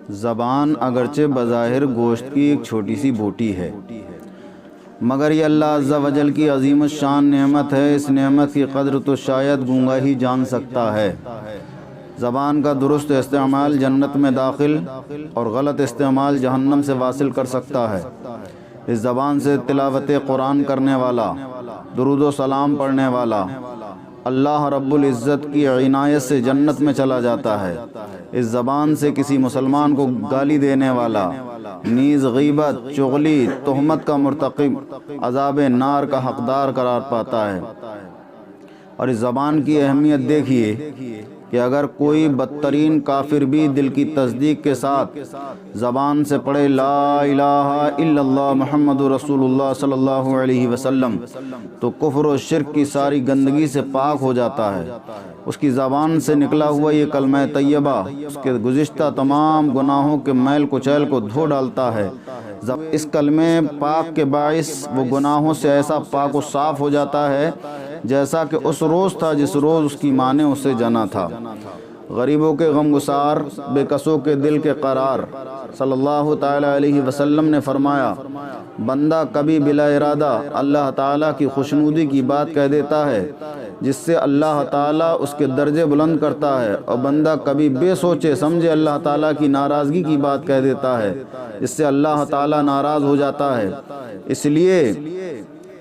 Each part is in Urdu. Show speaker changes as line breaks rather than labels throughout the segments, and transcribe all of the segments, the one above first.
زبان اگرچہ بظاہر گوشت کی ایک چھوٹی سی بوٹی ہے، مگر یہ اللہ عز و جل کی عظیم الشان نعمت ہے۔ اس نعمت کی قدر تو شاید گونگا ہی جان سکتا ہے۔ زبان کا درست استعمال جنت میں داخل اور غلط استعمال جہنم سے واصل کر سکتا ہے۔ اس زبان سے تلاوت قرآن کرنے والا، درود و سلام پڑھنے والا اللہ رب العزت کی عنایت سے جنت میں چلا جاتا ہے۔ اس زبان سے کسی مسلمان کو گالی دینے والا نیز غیبت، چغلی، تہمت کا مرتکب عذاب نار کا حقدار قرار پاتا ہے۔ اور اس زبان کی اہمیت دیکھیے کہ اگر کوئی بدترین کافر بھی دل کی تصدیق کے ساتھ زبان سے پڑھے لا الہ الا اللہ محمد رسول اللہ صلی اللہ علیہ وسلم، تو کفر و شرک کی ساری گندگی سے پاک ہو جاتا ہے۔ اس کی زبان سے نکلا ہوا یہ کلمہ طیبہ اس کے گزشتہ تمام گناہوں کے میل کچیل کو دھو ڈالتا ہے۔ اس کلمہ پاک کے باعث وہ گناہوں سے ایسا پاک و صاف ہو جاتا ہے جیسا کہ اس روز تھا جس روز اس کی ماں نے اسے جنا تھا۔ غریبوں کے غم گسار، بے کسوں کے دل کے قرار، صلی اللہ تعالی علیہ وسلم نے فرمایا، بندہ کبھی بلا ارادہ اللہ تعالیٰ کی خوشنودی کی بات کہہ دیتا ہے جس سے اللہ تعالیٰ اس کے درجے بلند کرتا ہے، اور بندہ کبھی بے سوچے سمجھے اللہ تعالیٰ کی ناراضگی کی بات کہہ دیتا ہے جس سے اللہ تعالیٰ ناراض ہو جاتا ہے۔ اس لیے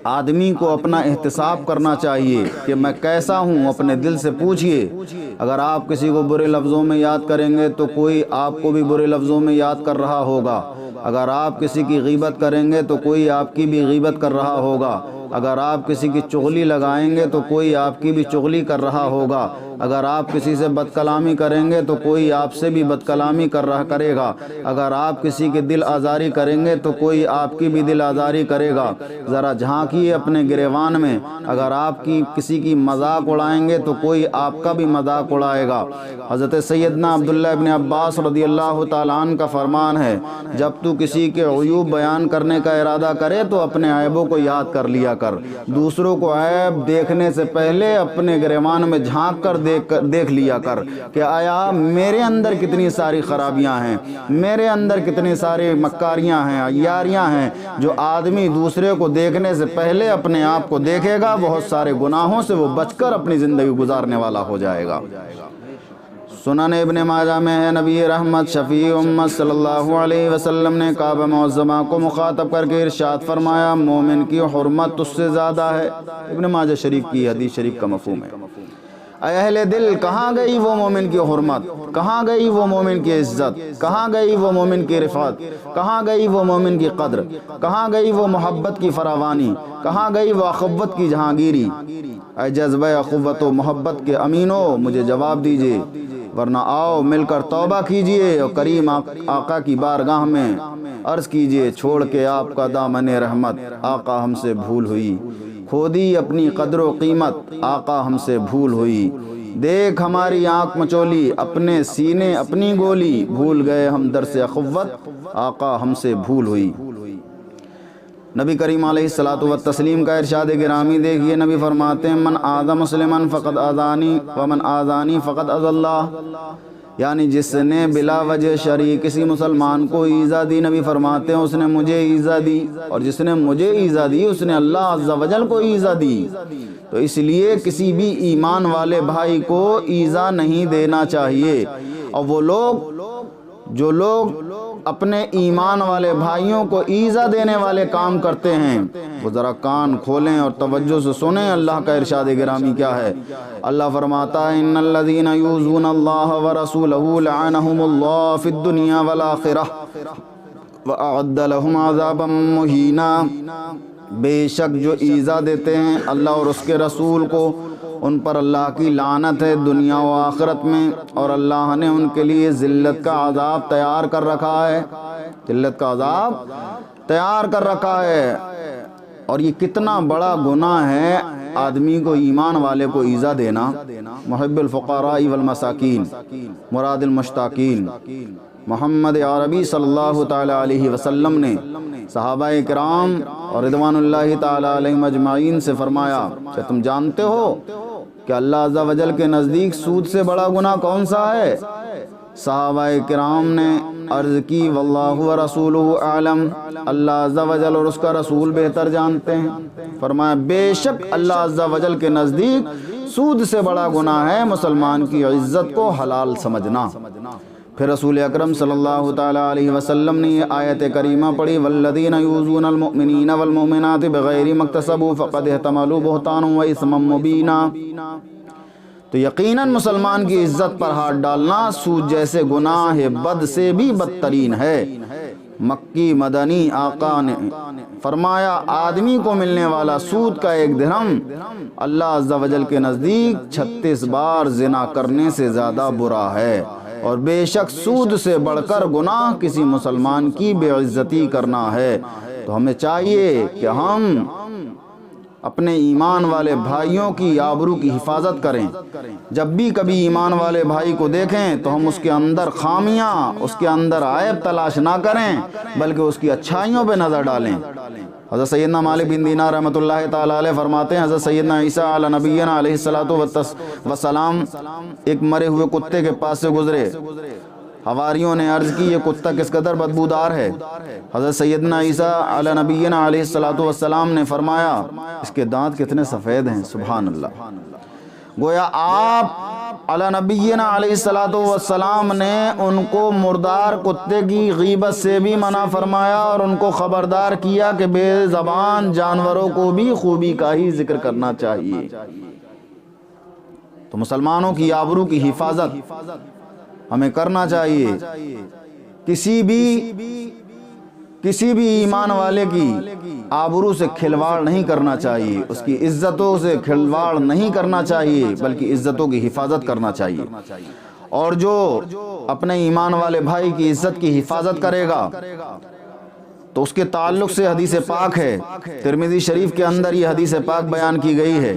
آدمی کو اپنا احتساب کرنا چاہیے کہ میں کیسا ہوں۔ اپنے دل سے پوچھئے، اگر آپ کسی کو برے لفظوں میں یاد کریں گے تو کوئی آپ کو بھی برے لفظوں میں یاد کر رہا ہوگا۔ اگر آپ کسی کی غیبت کریں گے تو کوئی آپ کی بھی غیبت کر رہا ہوگا۔ اگر آپ کسی کی چغلی لگائیں گے تو کوئی آپ کی بھی چغلی کر رہا ہوگا۔ اگر آپ کسی سے بد کلامی کریں گے تو کوئی آپ سے بھی بد کلامی کرے گا۔ اگر آپ کسی کے دل آزاری کریں گے تو کوئی آپ کی بھی دل آزاری کرے گا۔ ذرا جھانکیے اپنے گریوان میں، اگر آپ کی کسی کی مذاق اڑائیں گے تو کوئی آپ کا بھی مذاق اڑائے گا۔ حضرت سیدنا عبداللہ ابن عباس رضی اللہ تعالیٰ عنہ کا فرمان ہے، جب تو کسی کے عیوب بیان کرنے کا ارادہ کرے تو اپنے عیبوں کو یاد کر لیا کر۔ دوسروں کو عیب دیکھنے سے پہلے اپنے گریوان میں جھانک کر دیکھ لیا کر کہ آیا میرے اندر کتنی ساری خرابیاں ہیں، میرے اندر کتنی ساری مکاریاں ہیں، عیاریاں ہیں۔ جو آدمی دوسرے کو دیکھنے سے پہلے اپنے آپ کو دیکھے گا، بہت سارے گناہوں سے وہ بچ کر اپنی زندگی گزارنے والا ہو جائے گا۔ سنن ابن ماجہ میں ہے، نبی رحمت شفیع امت صلی اللہ علیہ وسلم نے کعبہ معظمہ کو مخاطب کر کے ارشاد فرمایا، مومن کی حرمت اس سے زیادہ ہے۔ ابن ماجہ شریف کی حدیث شریف کا مفہوم ہے، اے اہل دل، کہاں گئی وہ مومن کی حرمت، کہاں گئی وہ مومن کی عزت، کہاں گئی وہ مومن کی رفعت، کہاں گئی وہ مومن کی قدر، کہاں گئی وہ محبت کی فراوانی، کہاں گئی وہ اخوت کی جہانگیری۔ اے جذبہ اخوت و محبت کے امینو، مجھے جواب دیجئے، ورنہ آؤ مل کر توبہ کیجئے اور کریم آقا کی بارگاہ میں عرض کیجئے، چھوڑ کے آپ کا دامن رحمت، آقا ہم سے بھول ہوئی، کھو دی اپنی قدر و قیمت، آقا ہم سے بھول ہوئی، دیکھ ہماری آنکھ مچولی، اپنے سینے اپنی گولی، بھول گئے ہم درس اخوت، آقا ہم سے بھول ہوئی۔ نبی کریم علیہ الصلوۃ والتسلیم کا ارشاد گرامی دیکھیے، نبی فرماتے ہیں، من آذى مسلما فقد آذانی ومن آذانی فقد اذى اللہ، یعنی جس نے بلا وجہ شرعی کسی مسلمان کو ایذا دی، نبی فرماتے ہیں اس نے مجھے ایذا دی، اور جس نے مجھے ایذا دی اس نے اللہ عز و جل کو ایذا دی۔ تو اس لیے کسی بھی ایمان والے بھائی کو ایذا نہیں دینا چاہیے۔ اور وہ جو لوگ اپنے ایمان والے بھائیوں کو ایذا دینے والے کام کرتے ہیں، وہ ذرا کان کھولیں اور توجہ سے سنیں اللہ کا ارشاد گرامی کیا ہے۔ اللہ فرماتا ہے، ان الذین یؤذون اللہ ورسولہ لعنہم اللہ فی الدنیا والآخرہ واعد لہم عذابا مہینا۔ بے شک جو ایذا دیتے ہیں اللہ اور اس کے رسول کو، ان پر اللہ کی لعنت ہے دنیا و آخرت میں، اور اللہ نے ان کے لیے ذلت کا عذاب تیار کر رکھا ہے، ذلت کا عذاب تیار کر رکھا ہے۔ اور یہ کتنا بڑا گناہ ہے آدمی کو ایمان والے کو ایذا دینا۔ محب الفقراء والمساکین، مراد المشتاقین، محمد عربی صلی اللہ تعالی علیہ وسلم نے صحابہ کرام اور رضوان اللہ تعالی علیہم اجمعین سے فرمایا کہ تم جانتے ہو کہ اللہ عز و جل کے نزدیک سود سے بڑا گناہ کون سا ہے؟ صحابہ کرام نے عرض کی واللہ ورسولہ اعلم، اللہ عز و جل اور اس کا رسول بہتر جانتے ہیں۔ فرمایا بے شک اللہ عز و جل کے نزدیک سود سے بڑا گناہ ہے مسلمان کی عزت کو حلال سمجھنا۔ پھر رسول اکرم صلی اللہ تعالیٰ علیہ وسلم نے یہ آیت کریمہ پڑھی والذین یؤذون المؤمنین والمؤمنات بغیر ما اکتسبوا فقد احتملوا بہتانا واثما مبینا۔ تو یقیناً مسلمان کی عزت پر ہاتھ ڈالنا سود جیسے گناہ بد سے بھی بدترین ہے۔ مکی مدنی آقا نے فرمایا آدمی کو ملنے والا سود کا ایک درہم اللہ عز و جل کے نزدیک 36 بار زنا کرنے سے زیادہ برا ہے، اور بے شک سود سے بڑھ کر گناہ کسی مسلمان کی بے عزتی کرنا ہے۔ تو ہمیں چاہیے کہ ہم اپنے ایمان والے بھائیوں کی آبرو کی حفاظت کریں۔ جب بھی کبھی ایمان والے بھائی کو دیکھیں تو ہم اس کے اندر خامیاں، اس کے اندر عیب تلاش نہ کریں بلکہ اس کی اچھائیوں پہ نظر ڈالیں۔ حضرت سیدنا مالک بن دینار رحمۃ اللہ تعالیٰ علیہ فرماتے ہیں حضرت سیدنا عیسیٰ علی نبینا علیہ السلام ایک مرے ہوئے کتے کے پاس سے گزرے۔ حواریوں نے عرض کی یہ کتا کس قدر بدبودار ہے۔ حضرت سیدنا عیسیٰ علی نبینا علیہ السلام نے فرمایا اس کے دانت کتنے سفید ہیں، سبحان اللہ۔ گویا آپ علی نبینا علیہ السلام نے ان کو مردار کتے کی غیبت سے بھی منع فرمایا اور ان کو خبردار کیا کہ بے زبان جانوروں کو بھی خوبی کا ہی ذکر کرنا چاہیے۔ تو مسلمانوں کی آبرو کی حفاظت ہمیں کرنا چاہیے۔ کسی بھی ایمان والے کی آبرو سے کھلواڑ نہیں کرنا چاہیے، اس کی عزتوں سے کھلواڑ نہیں کرنا چاہیے بلکہ عزتوں کی حفاظت کرنا چاہیے۔ اور جو اپنے ایمان والے بھائی کی عزت کی حفاظت کرے گا تو اس کے تعلق سے حدیث پاک ہے، ترمذی شریف کے اندر یہ حدیث پاک بیان کی گئی ہے۔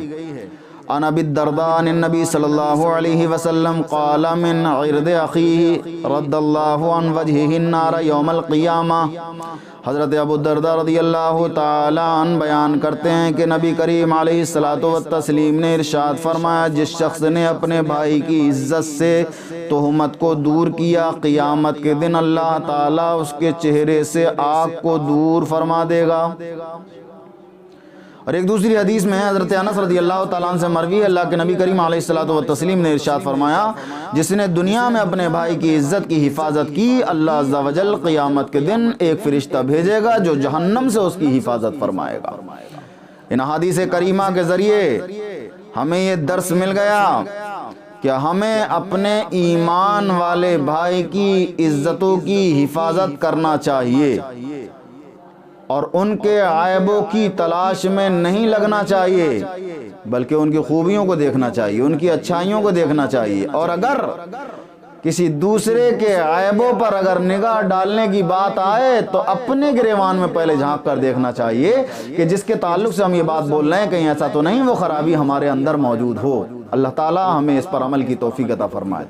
عن ابی الدرداء عن النبی صلی اللہ علیہ وسلم قال من عرض اخیہ رد اللہ عن وجہہ النار یوم القیامہ۔ حضرت ابو الدرداء رضی اللہ تعالیٰ عنہ بیان کرتے ہیں کہ نبی کریم علیہ السلام نے ارشاد فرمایا جس شخص نے اپنے بھائی کی عزت سے تہمت کو دور کیا قیامت کے دن اللہ تعالیٰ اس کے چہرے سے آگ کو دور فرما دے گا۔ اور ایک دوسری حدیث میں حضرت انس رضی اللہ تعالیٰ عنہ سے مروی اللہ کے نبی کریم علیہ السلام نے ارشاد فرمایا جس نے دنیا میں اپنے بھائی کی عزت کی حفاظت کی اللہ عز و جل قیامت کے دن ایک فرشتہ بھیجے گا جو جہنم سے اس کی حفاظت فرمائے گا۔ ان حدیث کریمہ کے ذریعے ہمیں یہ درس مل گیا کہ ہمیں اپنے ایمان والے بھائی کی عزتوں کی حفاظت کرنا چاہیے اور ان کے عیبوں کی تلاش میں نہیں لگنا چاہیے بلکہ ان کی خوبیوں کو دیکھنا چاہیے، ان کی اچھائیوں کو دیکھنا چاہیے۔ اور اگر کسی دوسرے کے عیبوں پر اگر نگاہ ڈالنے کی بات آئے تو اپنے گریبان میں پہلے جھانک کر دیکھنا چاہیے کہ جس کے تعلق سے ہم یہ بات بول رہے ہیں کہیں ایسا تو نہیں وہ خرابی ہمارے اندر موجود ہو۔ اللہ تعالی ہمیں اس پر عمل کی توفیق عطا فرمائے۔